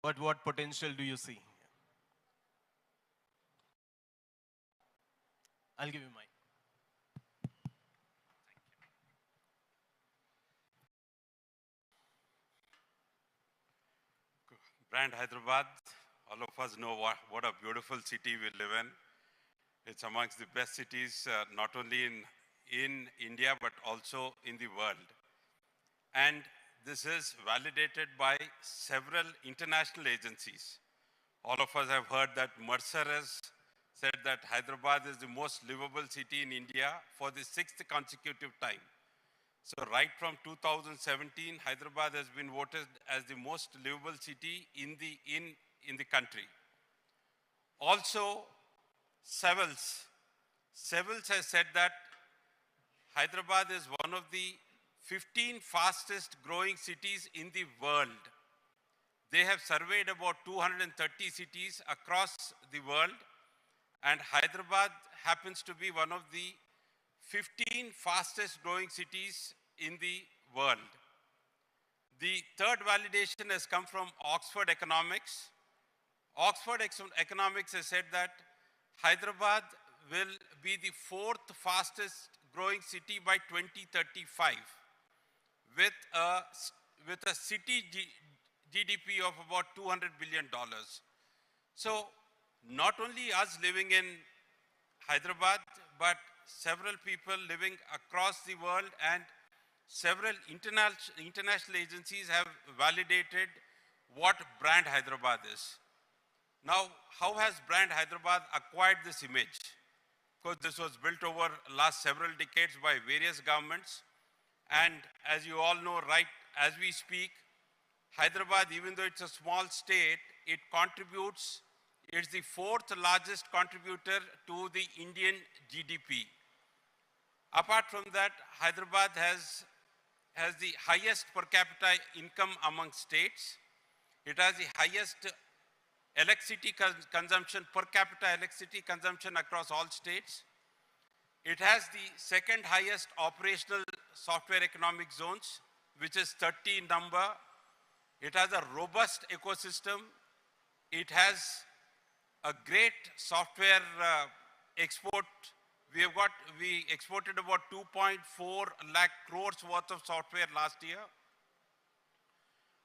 But what potential do you see? I'll give you mine. Brand Hyderabad, all of us know what a beautiful city we live in. It's amongst the best cities, not only in India, but also in the world. And this is validated by several international agencies. All of us have heard that Mercer has said that Hyderabad is the most livable city in India for the sixth consecutive time. So right from 2017, Hyderabad has been voted as the most livable city in the country. Also, Sevils has said that Hyderabad is one of the 15 fastest growing cities in the world. They have surveyed about 230 cities across the world, and Hyderabad happens to be one of the 15 fastest growing cities in the world. The third validation has come from Oxford Economics. Oxford Economics has said that Hyderabad will be the fourth fastest growing city by 2035 with a city GDP of about $200 billion. So not only us living in Hyderabad, but several people living across the world and several international agencies have validated what brand Hyderabad is. Now, how has brand Hyderabad acquired this image? Because this was built over last several decades by various governments. And as you all know, right as we speak, Hyderabad, even though it's a small state, it contributes, it's the fourth largest contributor to the Indian GDP. Apart from that, Hyderabad has the highest per capita income among states. It has the highest electricity consumption, per capita electricity consumption across all states. It has the second highest operational software economic zones, which is 30 in number. It has a robust ecosystem. It has a great software export. We exported about 2.4 lakh crores worth of software last year.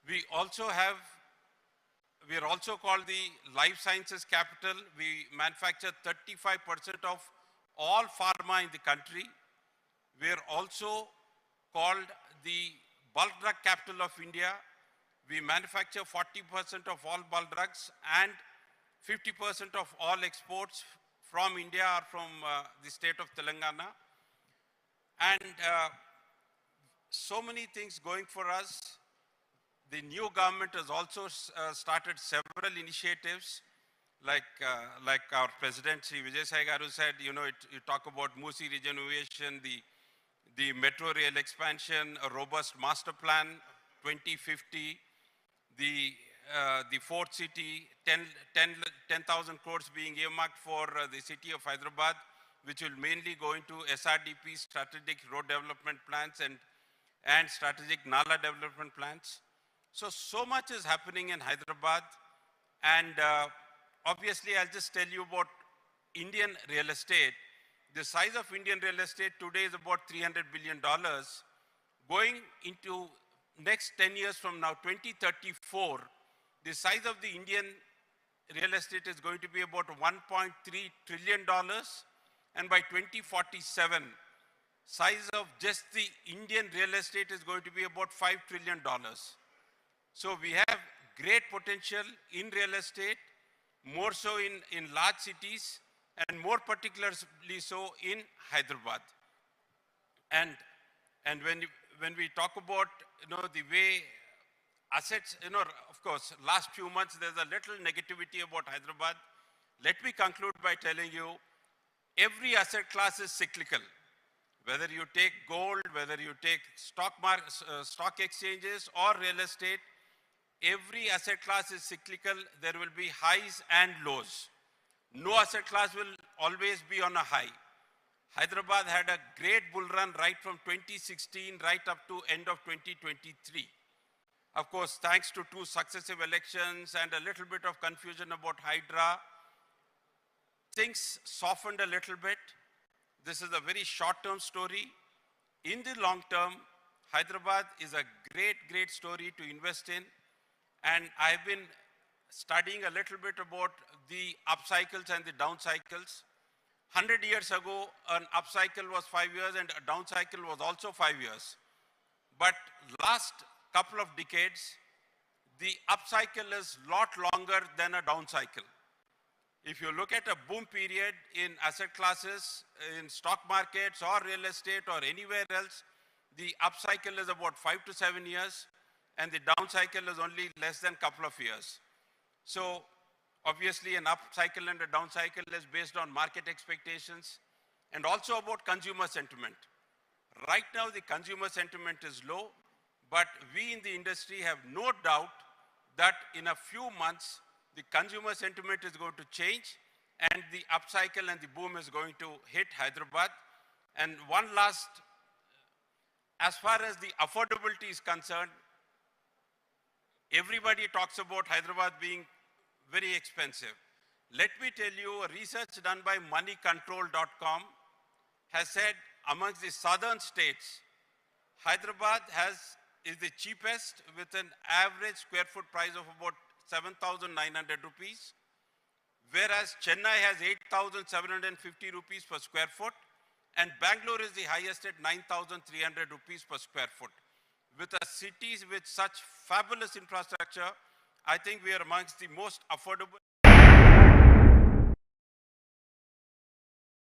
We are also called the life sciences capital. We manufacture 35% of all pharma in the country. We are also called the bulk drug capital of India. We manufacture 40% of all bulk drugs, and 50% of all exports from India are from the state of Telangana. And so many things going for us. The new government has also started several initiatives, like our President Sri Vijay Sai Garu said, you talk about Musi regeneration, the metro rail expansion, a robust master plan, 2050, the fourth city, 10,000 crores being earmarked for the city of Hyderabad, which will mainly go into SRDP, strategic road development plans, and strategic Nala development plans. So much is happening in Hyderabad. And obviously, I'll just tell you about Indian real estate. The size of Indian real estate today is about $300 billion. Going into next 10 years from now, 2034, the size of the Indian real estate is going to be about $1.3 trillion. And by 2047, size of just the Indian real estate is going to be about $5 trillion. So we have great potential in real estate, more so in large cities, and more particularly so in Hyderabad. And when we talk about the way assets, of course, last few months there's a little negativity about Hyderabad. Let me conclude by telling you, every asset class is cyclical. Whether you take gold, whether you take stock exchanges or real estate, every asset class is cyclical. There will be highs and lows. No asset class will always be on a high. Hyderabad had a great bull run right from 2016 right up to end of 2023. Of course, thanks to 2 successive elections and a little bit of confusion about Hydra, things softened a little bit. This is a very short-term story. In the long term, Hyderabad is a great, great story to invest in. And I've been studying a little bit about the up cycles and the down cycles. 100 years ago, an up cycle was 5 years and a down cycle was also 5 years. But last couple of decades, the up cycle is a lot longer than a down cycle. If you look at a boom period in asset classes, in stock markets or real estate or anywhere else, the up cycle is about 5 to 7 years and the down cycle is only less than a couple of years. So obviously an up cycle and a down cycle is based on market expectations and also about consumer sentiment. Right now the consumer sentiment is low, but we in the industry have no doubt that in a few months the consumer sentiment is going to change and the upcycle and the boom is going to hit Hyderabad. And one last, as far as the affordability is concerned, everybody talks about Hyderabad being very expensive. Let me tell you, a research done by moneycontrol.com has said amongst the southern states, Hyderabad is the cheapest with an average square foot price of about 7,900 rupees, whereas Chennai has 8,750 rupees per square foot, and Bangalore is the highest at 9,300 rupees per square foot. With a cities with such fabulous infrastructure, I think we are amongst the most affordable